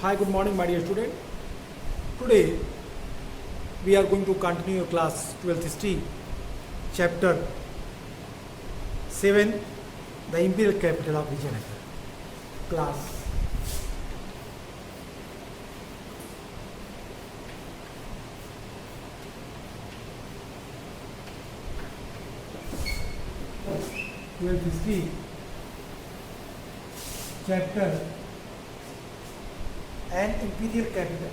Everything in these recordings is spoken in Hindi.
Hi, good morning, my dear student. Today we are going to continue class 12th history, chapter 7, the imperial capital of Vijayanagar. Class. Twelfth history, chapter and imperial capital.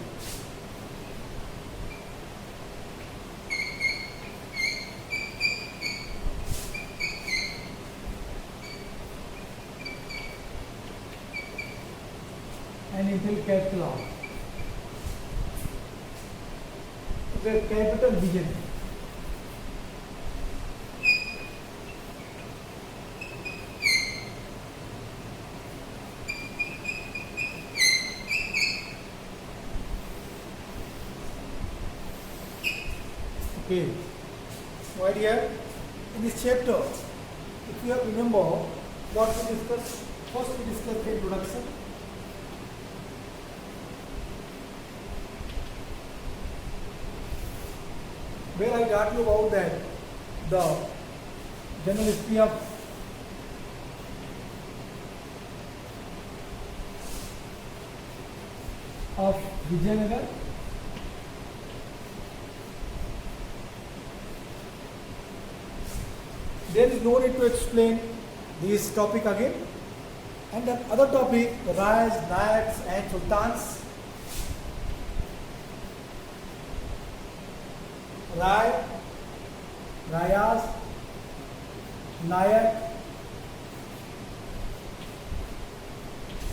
And imperial capital of the capital Vijayan. Okay, my dear, in this chapter, if you have remember what we discussed, first we discussed the introduction, where I taught you about that the general history of Vijayanagar. There is no need to explain this topic again. And the other topic, the Rayas, Nayaks and Sultans. Ray, Rayas, Nayak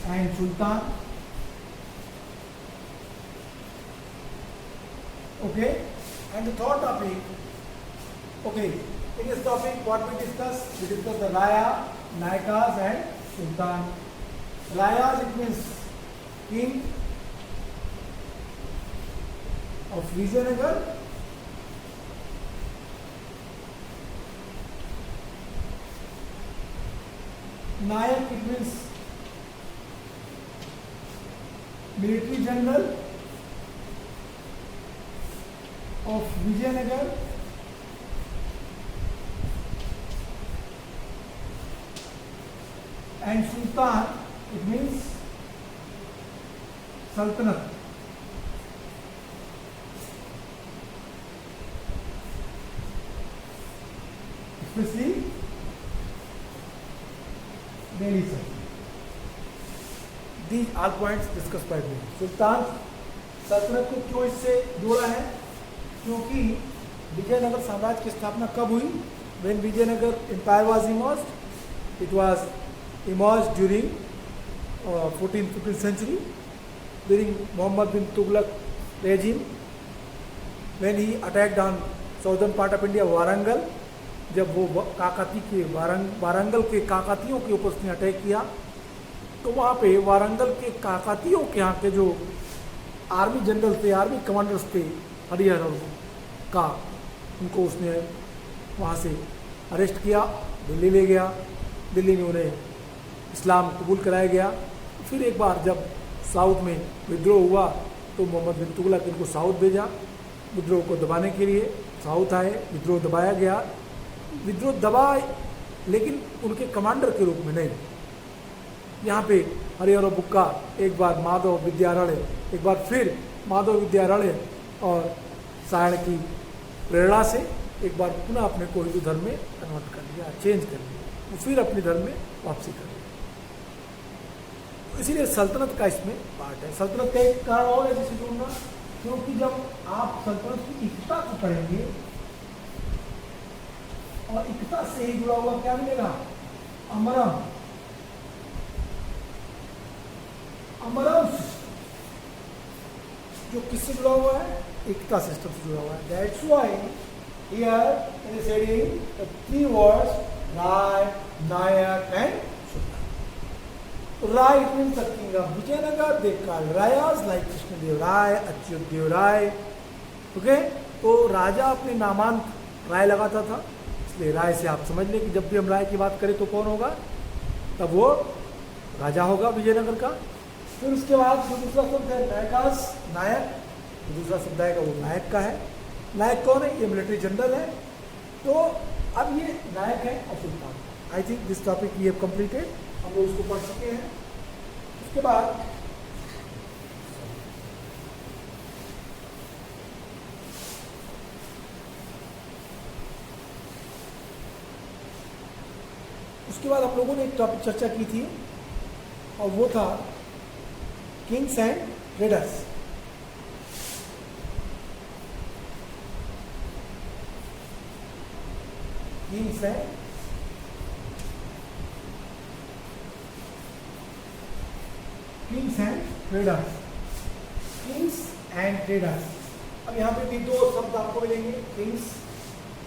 and Sultan. Okay, and the third topic, okay, in this topic what we discussed the Raya, Nayakas and Sultan. Rayas, it means king of Vijayanagar. Nayak, it means military general of Vijayanagar. And Sultan, it means Sultanate. Especially Delhi Sultan. These all points discussed by me. Sultan सल्तनत को क्यों इससे जोड़ा है? क्योंकि विजयनगर साम्राज्य की स्थापना कब हुई? When Vijayanagar empire was emerged, it was emerged during 14th-15th century, during Muhammad bin Tughlaq regime, when he attacked on southern part of India, Warangal. जब वो काकाती के वारंगल के काकातियों के ऊपर उसने अटैक किया, तो वहाँ पे वारंगल के काकातियों के यहाँ के जो आर्मी जनरल थे, आर्मी कमांडर्स थे, हरिहर का, उनको उसने वहाँ से अरेस्ट किया, दिल्ली ले गया। दिल्ली में उन्हें इस्लाम कबूल कराया गया। फिर एक बार जब साउथ में विद्रोह हुआ तो मोहम्मद बिन तुगलक इनको साउथ भेजा विद्रोह को दबाने के लिए। साउथ आए, विद्रोह दबाया गया। विद्रोह दबाए लेकिन उनके कमांडर के रूप में नहीं। यहाँ पे हरिहर और बुक्का एक बार माधव विद्यारण्य, एक बार फिर माधव विद्यारण्य और सायण की प्रेरणा से एक बार पुनः अपने को हिंदू धर्म में कन्वर्ट कर लिया, चेंज कर लिया, वो फिर अपने धर्म में वापसी कर लिया। इसीलिए सल्तनत का इसमें पार्ट है। सल्तनत का एक कारण और है जिसे ढूंढना, क्योंकि जब आप सल्तनत की एकता को पढ़ेंगे और एकता से ही जुड़ा हुआ क्या मिलेगा? अमरम, अमरम जो किससे जुड़ा हुआ है? एकता सिस्टम से जुड़ा हुआ है। That's why here it is said in the three words Raya, Nayak and Sultan. Raya it means the king of Vijayanagar, they called Rayas like Krishnadeva Raya, Achyuta Deva Raya. Okay, तो राजा अपने नामांत राय लगाता था, इसलिए राय से आप समझ लें कि जब भी हम राय की बात करें तो कौन होगा? तब वो राजा होगा विजयनगर का। फिर उसके बाद जो दूसरा शब्द है नायकास, नायक, जो दूसरा शब्द आएगा वो नायक का है। नायक कौन है? ये मिलिट्री जनरल है। तो अब ये नायक है और सुल्तान। I think this topic we have completed, हम लोग इसको पढ़ चुके हैं। उसके बाद आप लोगों ने एक टॉपिक चर्चा की थी और वो था Kings and traders. Kings and traders, Kings and traders. अब यहाँ पे भी दो शब्द आपको मिलेंगे, किंग्स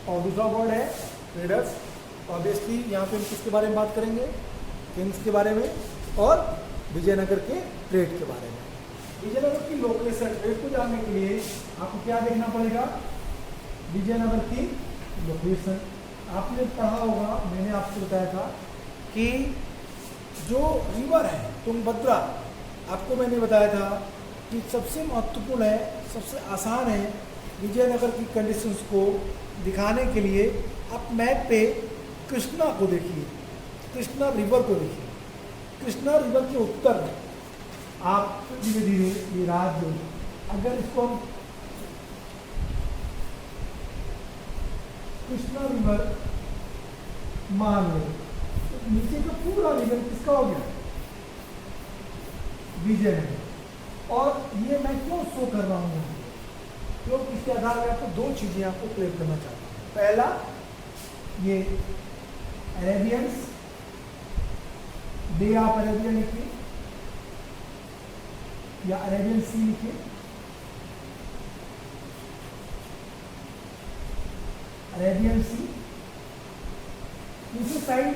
और दूसरा वर्ड है ट्रेडर्स। ऑब्वियसली यहाँ पे हम किसके बारे में बात करेंगे? किंग्स के बारे में और विजयनगर के ट्रेड के बारे में। विजयनगर की लोकेशन, ट्रेड को जानने के लिए आपको क्या देखना पड़ेगा? विजयनगर की लोकेशन। आपने पढ़ा होगा, मैंने आपको बताया था कि जो रिवर है तुंगभद्रा, आपको मैंने बताया था कि सबसे महत्वपूर्ण है, सबसे आसान है विजयनगर की कंडीशंस को दिखाने के लिए। आप मैप पे कृष्णा को देखिए, कृष्णा रिवर को देखिए। कृष्णा रिवर के उत्तर में आप धीरे धीरे ये राज्य, अगर इसको हम कृष्णा रिवर मान लें तो नीचे का पूरा रिवर किसका हो गया? विजयनगर। और ये मैं क्यों शो कर रहा हूँ? क्योंकि इसके आधार पर आपको दो चीजें आपको क्लियर करना चाहता हूँ। पहला, ये अरेबियंस, बे ऑफ अरेबिया लिखिए या अरेबियन सी लिखिए। अरेबियन सी, दूसरी side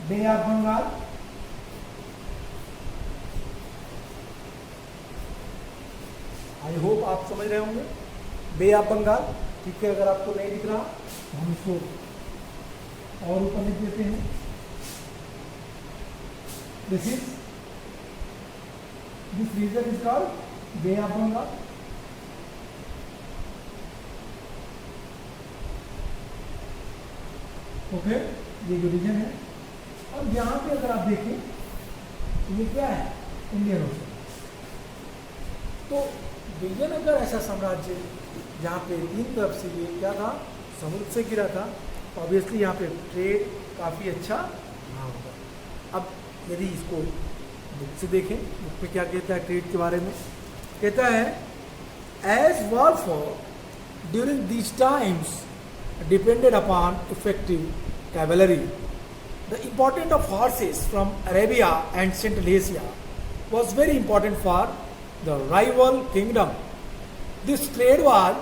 Bay of Bengal, I hope आप समझ रहे होंगे। बे ऑफ बंगाल, ठीक है। अगर आपको नहीं दिख रहा तो हम इसको और ऊपर लिख देते हैं। This region is called Bay of Bengal. Okay, ये जो रीजन है। अब यहाँ पे अगर आप देखें तो ये क्या है? Indian ocean. तो विजयनगर ऐसा साम्राज्य जहाँ पे तीन तरफ से ये क्या था? समुद्र से घिरा था। ऑब्वियसली यहाँ पे ट्रेड काफ़ी अच्छा रहा होगा। अब यदि इसको बुक से देखें, बुक में क्या कहता है ट्रेड के बारे में? कहता है as warfare during these times depended upon effective cavalry, the important of horses from Arabia and Central Asia was very important for the rival kingdom. This trade was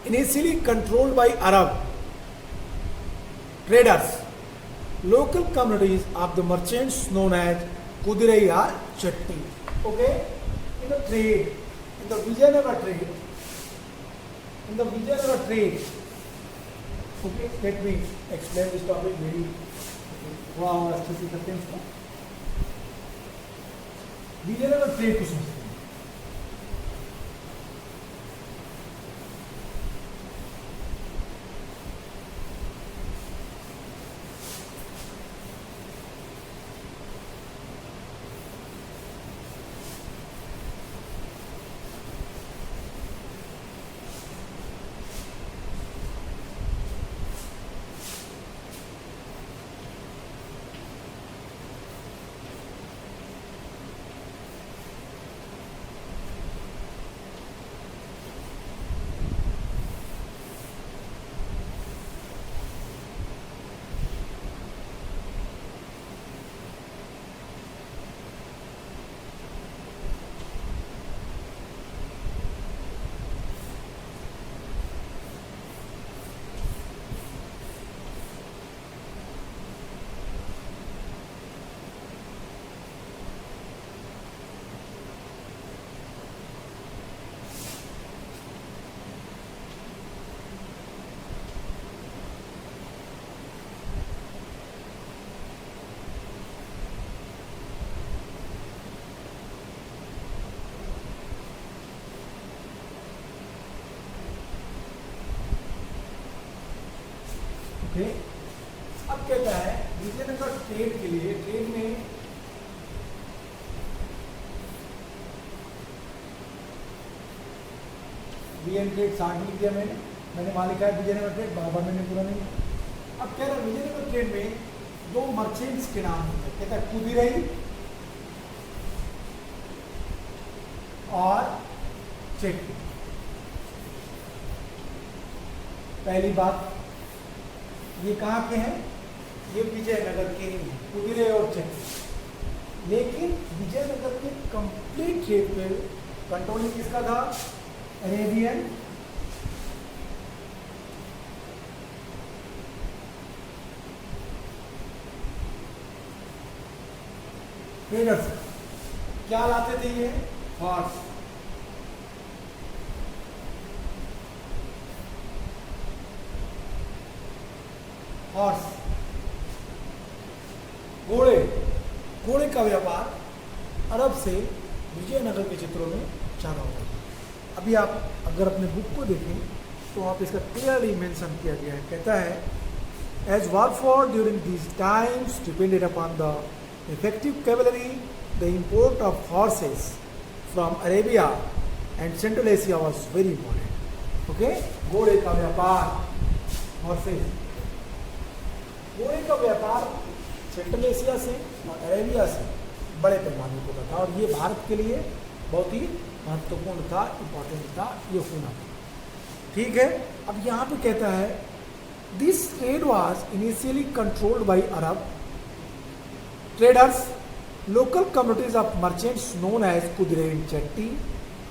initially controlled by Arab traders, local communities of the merchants known as Kudirai or Chatti. Okay, in the trade, in the Vijayanagar trade, okay, let me explain this topic very थोड़ा और अच्छे से करते हैं इसका। विजयनगर ट्रेड को समझते हैं। ओके, अब कहता है विजयनगर ट्रेड के लिए, ट्रेड में वीएन ट्रेड 60 लिख दिया मैंने वहां लिखा है विजयनगर ट्रेड, बार मैंने पूरा नहीं। अब कह रहा है विजयनगर ट्रेड में दो मर्चेंट्स के नाम होते हैं, कहता है कुदिरई और चेट्टी। पहली बात, ये कहाँ के हैं? ये विजयनगर के ही हैं, कुदिरई और चेट्टी। लेकिन विजयनगर के कंप्लीट ट्रेड पे कंट्रोलिंग किसका था? Arabian traders. क्या लाते थे ये? हॉर्स। हॉर्स, घोड़े। घोड़े का व्यापार अरब से विजयनगर के क्षेत्रों में ज्यादा होता है। अभी आप अगर अपने बुक को देखें तो वहाँ पे इसका क्लियरली मेंशन किया गया है। कहता है as warfare during these times depended upon the effective cavalry, the import of horses from Arabia and Central Asia was very important. Okay, घोड़े का व्यापार, हॉर्सेस, घोड़े का व्यापार सेंट्रल एशिया से और अरेबिया से बड़े पैमाने पर होता था और ये भारत के लिए बहुत ही महत्वपूर्ण था, इंपॉर्टेंट था, ये होना था। ठीक है, अब यहाँ पे कहता है this trade was initially controlled by Arab traders, local communities of merchants known as Kudirai and Chetti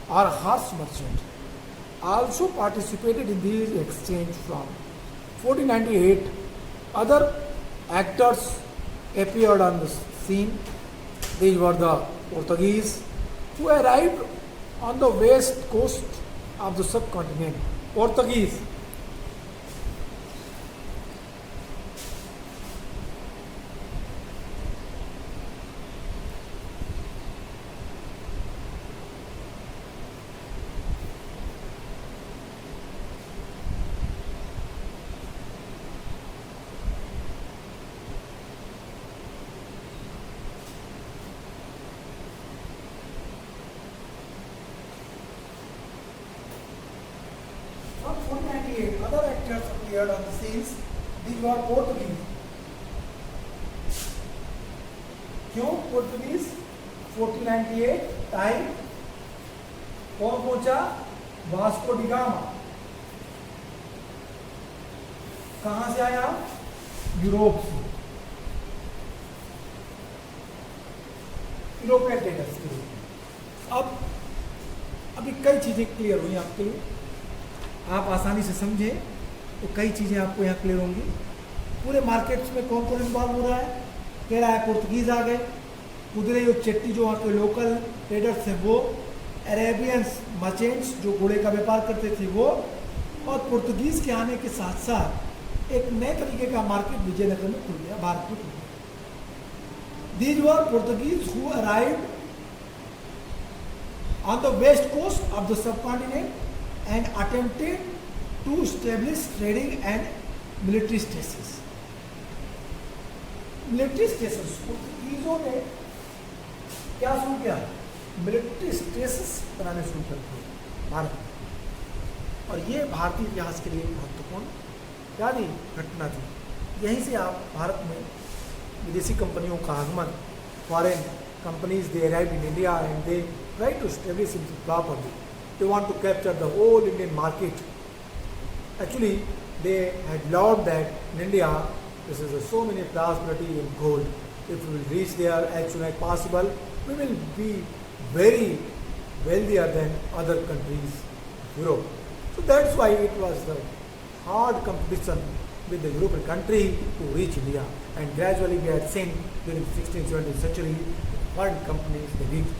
or horse merchant also participated in this exchange from 1498. Other actors appeared on the scene. These were the Portuguese who arrived on the west coast of the subcontinent. Portuguese. From 1498, other actors appeared on the scenes. These were Portuguese. क्यों पोर्टुगीज? 1498 टाइम कौन पहुंचा? Vasco D gamma. कहां से आया? यूरोप से। यूरोपियन ट्रेडर्स के लिए। अब अभी कई चीजें क्लियर हुई आपके लिए, आप आसानी से समझे तो कई चीज़ें आपको यहाँ क्लियर होंगी। पूरे मार्केट्स में कौन कौन इन्वॉल्व हो रहा है? कह रहा है पोर्तुगीज आ गए, कुदिरई और चेट्टी जो वहाँ के लोकल ट्रेडर्स थे वो, अरेबियंस मर्चेंट्स जो घोड़े का व्यापार करते थे वो, और पोर्तुगीज के आने के साथ साथ एक नए तरीके का मार्केट विजयनगर में खुल गया, भारत में खुल गया। These were Portuguese who arrived on the west coast of the subcontinent and attempted to establish trading and military stations. Military stations, पोर्तुगीजों ने क्या शुरू किया? मिलिट्री स्टेशंस बनाने शुरू कर दिए भारत में, और ये भारतीय इतिहास के लिए महत्वपूर्ण क्या थी? घटना थी। यहीं से आप भारत में विदेशी कंपनियों का आगमन, foreign companies they arrived in India and they try to establish in properly. They want to capture the whole Indian market. Actually, they had learned that in India, this is so many prosperity in gold. If we will reach there as soon as possible, we will be very wealthier than other countries of Europe. So that's why it was the hard competition with the European country to reach India. And gradually we had seen during 16th, 17th century, foreign companies, they reached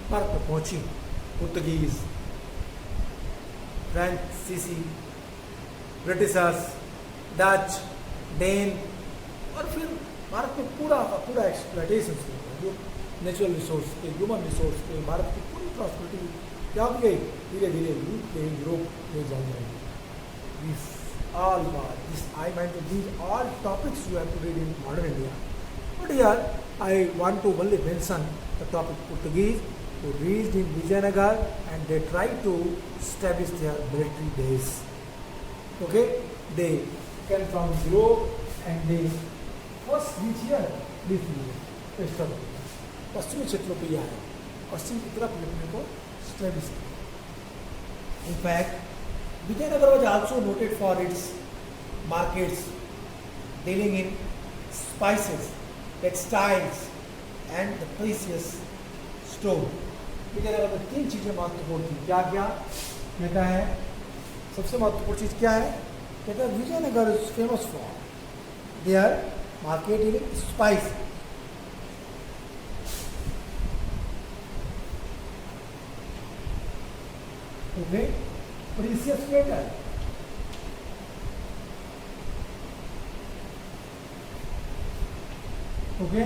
Bharat में पहुंची, पुर्तगीज, फ्रांसीसी, ब्रिटिशर्स, डच, डेन, और फिर भारत में पूरा का पूरा एक्सप्लॉयटेशन शुरू हुआ, जो नेचुरल रिसोर्स के, ह्यूमन रिसोर्स के, भारत की पूरी प्रॉस्पेरिटी क्या हो गई? धीरे धीरे यूरोप ले जाई जाएगी। all this I meant these all topics you have to read in modern India. But here I want to only mention the topic Portuguese who reached in Vijayanagar and they tried to establish their military base. Okay, they came from Europe and they first reached here this western पश्चिमी क्षेत्रों पे आए पश्चिम की तरफ अपने को establish किया. In fact, Vijayanagar was also noted for its markets dealing in spices, textiles and the precious stone. Vijayanagar में 3 चीज़ें महत्वपूर्ण थी. क्या क्या कहता है? सबसे महत्वपूर्ण चीज़ क्या है? कहता है Vijayanagar is famous for their market dealing spice. Okay, precious metal. Okay,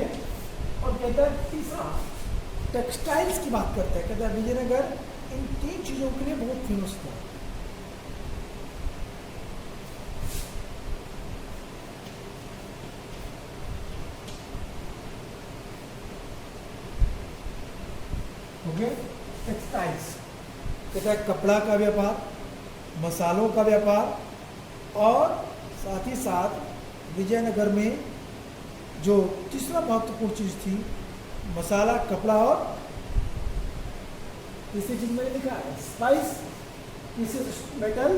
और कहता है तीसरा टेक्सटाइल्स की बात करता है. कहता है विजयनगर इन 3 चीजों के लिए बहुत फेमस था. ओके, टेक्सटाइल्स कहता है कपड़ा का व्यापार, मसालों का व्यापार और साथ ही साथ विजयनगर में जो तीसरा महत्वपूर्ण चीज थी मसाला, कपड़ा और तीसरी चीज मैंने लिखा है स्पाइस, प्रीसियस मेटल,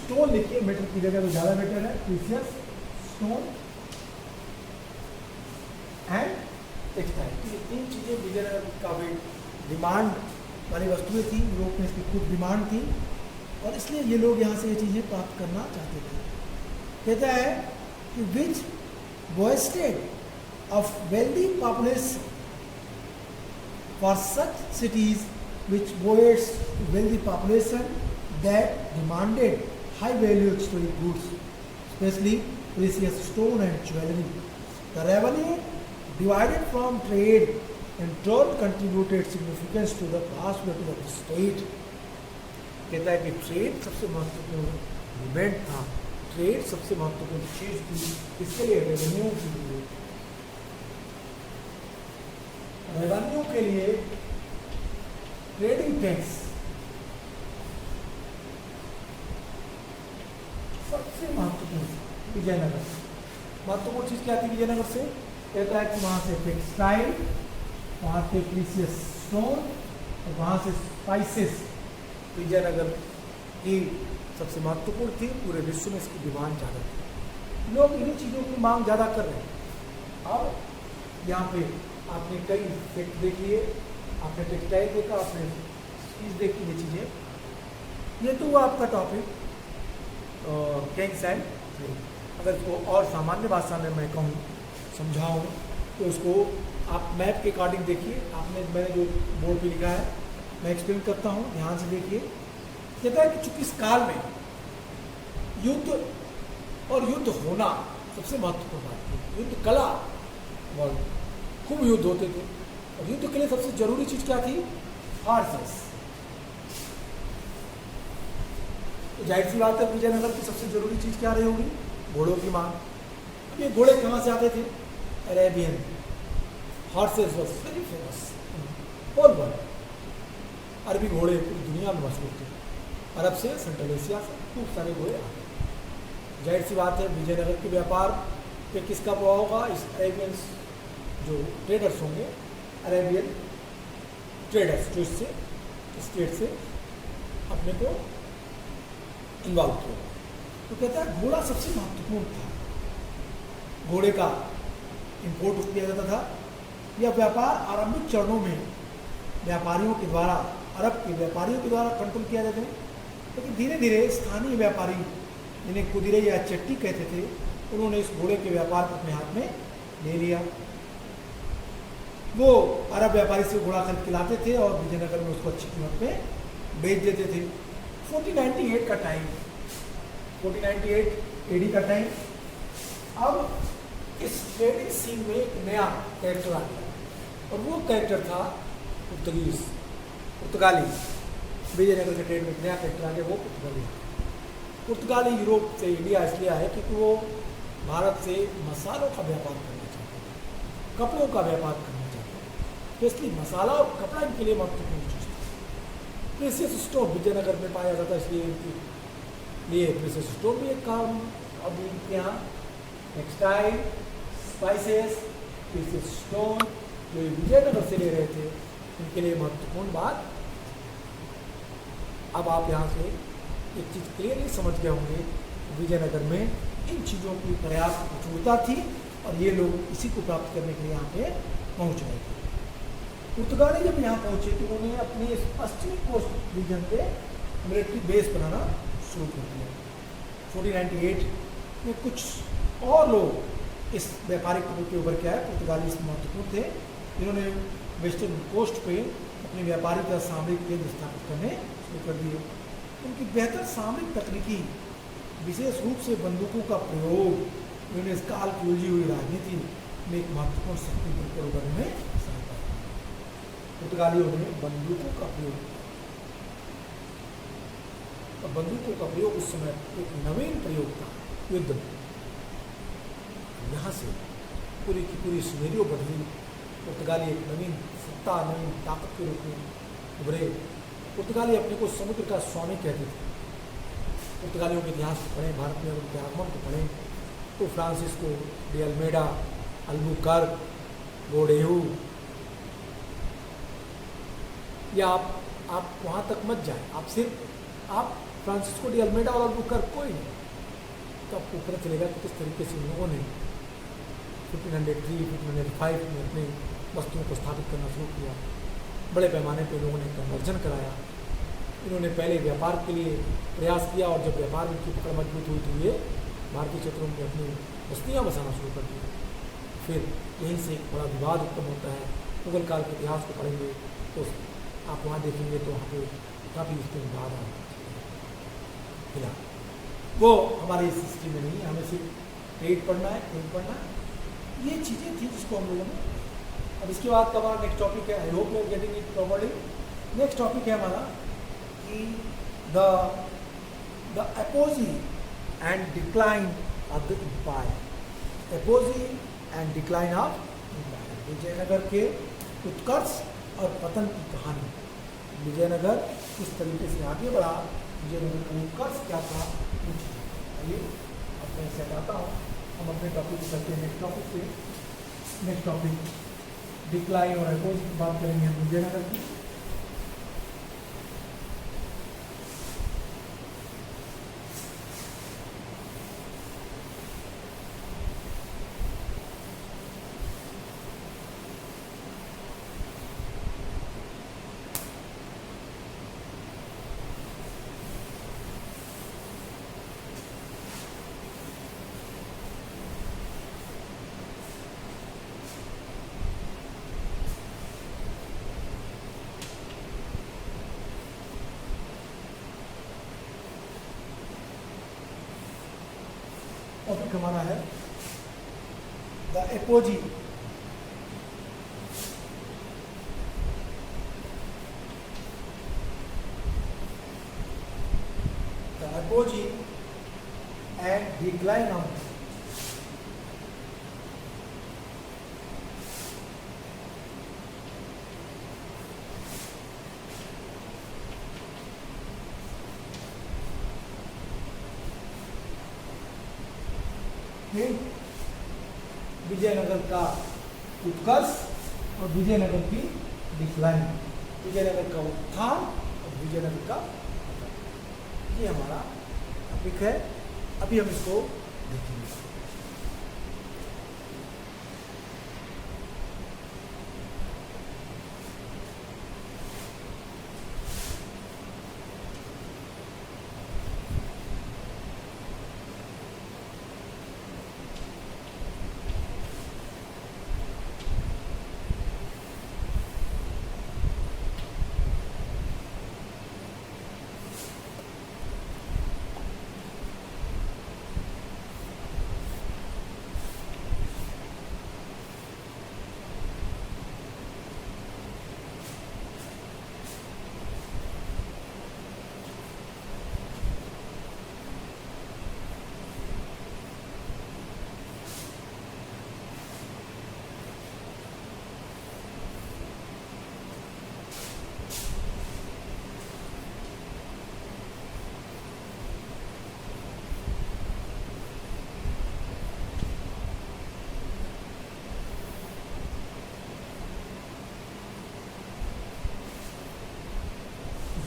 स्टोन लिखिए, मेटल की जगह तो ज्यादा मेटल है, प्रीसियस स्टोन एंड टेक्सटाइल. ये 3 चीजें विजयनगर की काफी डिमांड वाली वस्तुएं थी. यूरोप में इसकी खूब डिमांड थी और इसलिए ये लोग यहाँ से ये चीज़ें प्राप्त करना चाहते थे. कहता है कि विच boasted of wealthy population for such cities which boast wealthy population that demanded high value exotic goods, especially precious stone and jewelry. The revenue divided from trade in turn contributed significance to the prosperity of the state. कहता है कि ट्रेड सबसे महत्वपूर्ण इवेंट था. ट्रेड सबसे महत्वपूर्ण चीज थी. इसके लिए रेवेन्यू के लिए ट्रेडिंग टैक्स सबसे महत्वपूर्ण. विजयनगर महत्वपूर्ण चीज क्या थी विजयनगर से? कहता है कि वहां से टेक्सटाइल, वहाँ के प्रीसियस स्टोन और वहाँ से स्पाइसेस विजयनगर की सबसे महत्वपूर्ण थी. पूरे विश्व में इसकी डिमांड ज़्यादा थी. लोग इन्हीं चीज़ों की मांग ज़्यादा कर रहे हैं. अब यहाँ पे आपने कई फैक्ट देख लिए, आपने टेक्सटाइल देखा, आपने चीज़ देखी. ये चीज़ें ये तो हुआ आपका टॉपिक किंग्स एंड ट्रेड. अगर इसको और सामान्य भाषा में मैं कहूँ समझाऊँ तो उसको आप मैप के अकॉर्डिंग देखिए. आपने मैंने जो बोर्ड पे लिखा है मैं एक्सप्लेन करता हूँ, ध्यान से देखिए. कहता है कि चूंकि इस काल में युद्ध और युद्ध होना सबसे महत्वपूर्ण बात थी. युद्ध कला और खूब युद्ध होते थे और युद्ध के लिए सबसे जरूरी चीज क्या थी? हॉर्सेस. तो जाहिर सी बात है विजयनगर की सबसे जरूरी चीज क्या रही होगी? घोड़ों की मांग. अब ये घोड़े कहाँ से आते थे? Arabian. Horses was very famous whole world. अरबी घोड़े पूरी दुनिया में मशहूर थे. अरब से, सेंट्रल एशिया से खूब सारे घोड़े आते. जाहिर सी बात है विजयनगर के व्यापार पे किसका प्रभाव होगा? इस अरेबियन जो ट्रेडर्स होंगे, अरेबियन ट्रेडर्स जो इससे स्टेट से अपने को इन्वॉल्व किया. तो कहता है घोड़ा सबसे महत्वपूर्ण था. घोड़े का इंपोर्ट किया जाता था. यह व्यापार आरंभिक चरणों में व्यापारियों के द्वारा, अरब के व्यापारियों के द्वारा कंट्रोल किया जाता है. लेकिन धीरे धीरे स्थानीय व्यापारी जिन्हें कुदिरे या चट्टी कहते थे उन्होंने इस घोड़े के व्यापार को अपने हाथ में ले लिया. वो अरब व्यापारी से घोड़ा खरीद के लाते थे और विजयनगर में उसको अच्छी कीमत में बेच देते थे. 1498 का टाइम, 1498 एडी का टाइम. अब इस ट्रेडिंग सीन में एक नया कैरेक्टर आ गया और वो कैरेक्टर था पुर्तगाली. विजयनगर के ट्रेड में एक नया कैरेक्टर आ गया, वो पुर्तगाली. पुर्तगाली यूरोप से इंडिया इसलिए आए क्योंकि वो भारत से मसालों का व्यापार करना चाहते थे, कपड़ों का व्यापार करना चाहते थे। तो इसलिए मसाला और कपड़ा इनके लिए महत्वपूर्ण चीज़ थी। प्रेसियस स्टोन विजयनगर में पाया जाता है, इसलिए इनके लिए प्रेसियस स्टोन भी एक काम। अब इनके यहाँ टेक्सटाइल, स्पाइसेस, प्रेसियस स्टोन जो विजयनगर से ले रहे थे, इनके लिए महत्वपूर्ण बात। अब आप यहाँ से एक चीज़ क्लियरली समझ गए होंगे, विजयनगर में इन चीज़ों की पर्याप्त प्रचुरता थी और ये लोग इसी को प्राप्त करने के लिए यहाँ पे पहुँच रहे थे। पुर्तगाली जब यहाँ पहुँचे तो उन्होंने अपने इस पश्चिमी कोस्ट रीजन पे मिलिट्री बेस बनाना शुरू कर दिया। 1498 में कुछ और लोग इस व्यापारिक रूप के ऊपर क्या है, पुर्तगाली इसमें महत्वपूर्ण थे, जिन्होंने वेस्टर्न कोस्ट पे अपने व्यापारिक या सामरिक केंद्र स्थापित करने शुरू कर दिए। उनकी बेहतर सामरिक तकनीकी, विशेष रूप से बंदूकों का प्रयोग, उन्होंने इस काल की उलझी हुई राजनीति में एक महत्वपूर्ण शक्ति प्रयोग करने में सहायता की। पुर्तगालियों ने बंदूकों का प्रयोग किया और बंदूकों का प्रयोग उस समय एक नवीन प्रयोग था युद्ध में। यहाँ से पूरी की पूरी सिनेरियो बदली। पुर्तगाली एक नवीन सत्ता, नवीन ताकत के रूप में उभरे। पुर्तगाली अपने को समुद्र का स्वामी कहते थे। पुर्तगालियों के इतिहास को पढ़ें, भारत में उनके आगमन को पढ़ें तो फ्रांसिस्को डे अल्मेडा, अल्बुकर्क, गोडेहू, या आप वहाँ तक मत जाए, आप सिर्फ आप फ्रांसिस्को डे अल्मेडा और अल्बुकर्क कोई नहीं, तो आपको पता चलेगा कि किस तरीके से उन लोगों ने 1503, 1505 में अपने वस्तुओं को स्थापित करना शुरू किया। बड़े पैमाने पर लोगों ने कन्वर्जन कराया। इन्होंने पहले व्यापार के लिए प्रयास किया और जब व्यापार में की पकड़ मजबूत हुई तो ये भारतीय क्षेत्रों में अपनी बस्तियाँ बसाना शुरू कर दी। फिर यहीं से एक बड़ा विवाद उत्पन्न होता है। मुगल काल के इतिहास को पढ़ेंगे तो आप वहाँ देखेंगे तो वहाँ पे काफ़ी इसके विवाद आ फिलहाल वो हमारी इस हिस्ट्री में नहीं है। हमें सिर्फ ट्रेड पढ़ना है, ट्रेड पढ़ना है, ये चीज़ें थी जिसको हम लोगों ने। अब इसके बाद का हमारा नेक्स्ट टॉपिक है, I hope you are getting it properly. Next topic है हमारा कि the apogee and decline of the empire. Apogee and decline of empire, Vijayanagar के उत्कर्ष और पतन की कहानी। विजयनगर किस तरीके से आगे बढ़ा, विजयनगर का उत्कर्ष क्या था, आइए अब मैं इसे हटाता हूँ। हम अपने टॉपिक को करते हैं नेक्स्ट टॉपिक पे। नेक्स्ट टॉपिक डिक्लाइन और एपोज की बात करेंगे विजयनगर की। टॉपिक हमारा है the apogee. The apogee and decline of Vijayanagar का उत्कर्ष और विजयनगर की डिक्लाइन, विजयनगर का उत्थान और विजयनगर का पतन, ये हमारा टॉपिक है। अभी हम इसको देखेंगे।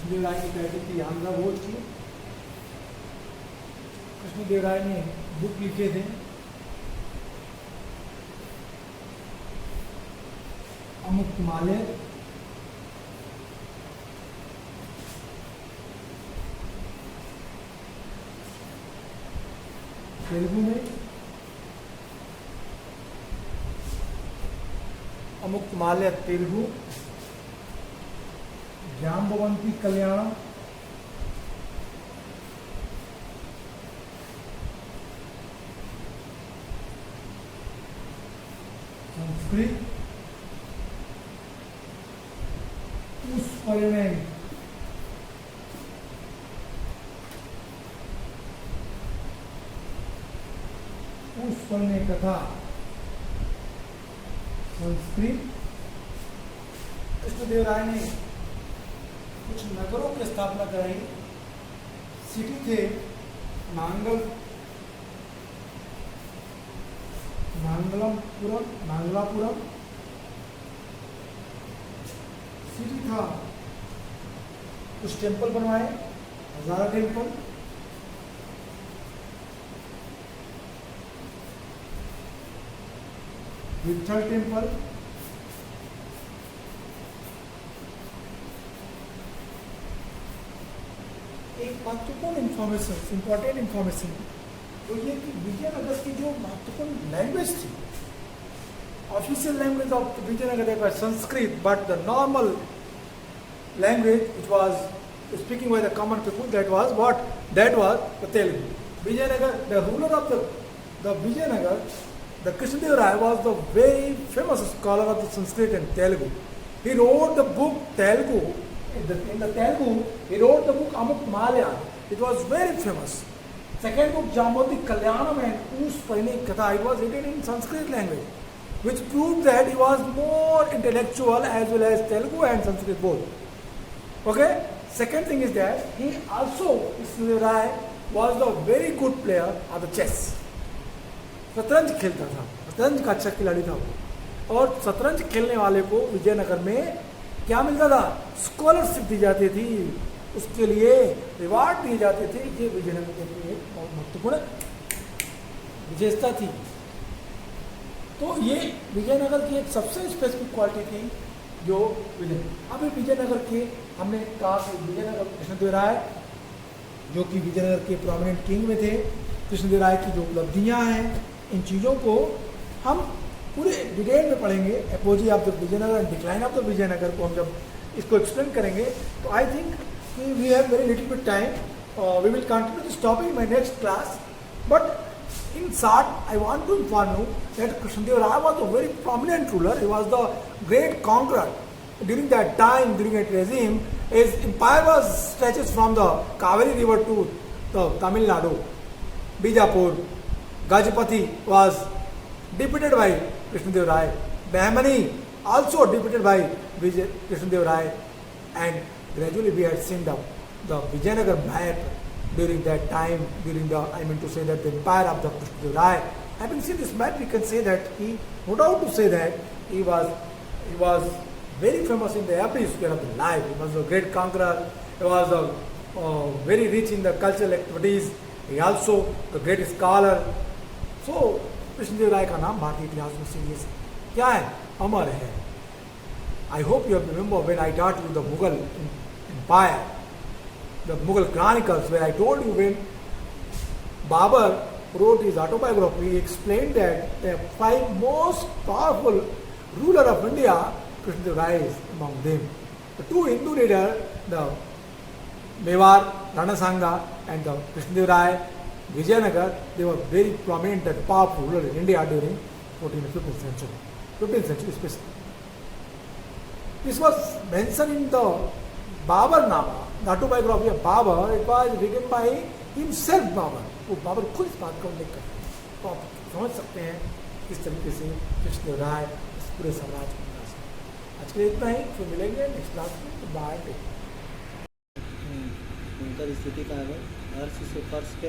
कृष्णदेव राय की टाइटल थी आंध्रा भोज की। कृष्णदेव राय ने बुक लिखे थे अमुक्तमाल्य, तेलुगु में अमुक्तमाल्य तेलुगु, जाम्बवंती कल्याणम संस्कृत, पुष्परिणय पुष्परिणय कथा संस्कृत। कृष्णदेव राय ने कुछ नगरों की स्थापना कराई। सिटी थे नांगलापुरम सिटी था। कुछ टेम्पल बनवाए, हजारा टेम्पल, विठल टेम्पल, एक महत्वपूर्ण इंपॉर्टेंट इंफॉर्मेशन तो ये कि विजयनगर की जो महत्वपूर्ण लैंग्वेज थी, official language of Vijayanagar was Sanskrit, but the normal language which was speaking by the common people, that was what? That was the Telugu. Vijayanagar, the ruler of the Vijayanagar, the Krishnadev Raya was the very famous scholar of the Sanskrit and Telugu. He wrote the book Telugu. In the Telugu, he wrote the book Amukmalya. It was very famous. Second book, Jambavati Kalyanam and Pushpariణय Katha, it was written in Sanskrit language, which proved that he was more intellectual as well as Telugu and Sanskrit both. Okay? Second thing is that he also, Krishnadev Raya, was the very good player of the chess. शतरंज खेलता था, शतरंज का अच्छा खिलाड़ी था वो। और शतरंज खेलने वाले को विजयनगर में क्या मिलता था? स्कॉलरशिप दी जाती थी, उसके लिए रिवार्ड दिए जाते थे। ये विजयनगर की एक बहुत महत्वपूर्ण विशेषता थी। तो ये विजयनगर की एक सबसे स्पेसिफिक क्वालिटी थी जो अभी विजयनगर के हमने कहा कि विजयनगर कृष्णदेव राय जो कि विजयनगर के प्रोमिनेंट किंग में थे, कृष्णदेव राय की जो उपलब्धियाँ हैं, इन चीज़ों को हम पूरे डिटेल में पढ़ेंगे। Apogee of the Vijayanagar and decline of the Vijayanagar को हम जब इसको एक्सप्लेन करेंगे तो आई थिंक कि we have very little bit time, we will continue this topic in my next class. But in short I want to inform you that Krishnadeva Raya was a very prominent ruler. He was the great conqueror during that time, during that regime. His empire was stretches from the Kaveri river to the Tamil Nadu, Bijapur. Gajapati was defeated by Krishnadev Rai. Bahmani also defeated by Krishnadev Rai. And gradually we had seen the Vijayanagar map during that time, I mean to say that the empire of the Krishnadev Rai. Having seen this map, we can say that no doubt to say that he was very famous in the every sphere of the life. He was a great conqueror. He was very rich in the cultural activities. He also the great scholar. So Krishnadeva Raya का नाम भारतीय इतिहास में सीरियस क्या है? अमर है। I hope you remember when I taught you the Mughal Empire, the Mughal Chronicles, where I told you when Babur wrote his autobiography, he explained that the 5 most powerful ruler of India, Krishnadev Rai is among them. The 2 Hindu leaders, the Mewar, Ranasanga and the Krishnadev Rai, Vijayanagar, they were very prominent and powerful rulers in India during 14th and 15th century. 15th century especially. This was mentioned in the Babur Nama, the autobiography of Babur. It was written by himself, Babur. वो बाबर खुद इस बात को उल्लेख करते हैं। तो आप समझ सकते हैं किस तरीके से कृष्णदेव राय इस पूरे साम्राज्य को बना सकते। आज के लिए इतना ही, फिर मिलेंगे नेक्स्ट क्लास में। बाय। उनका स्थिति का है, हर चीज़ से फर्श के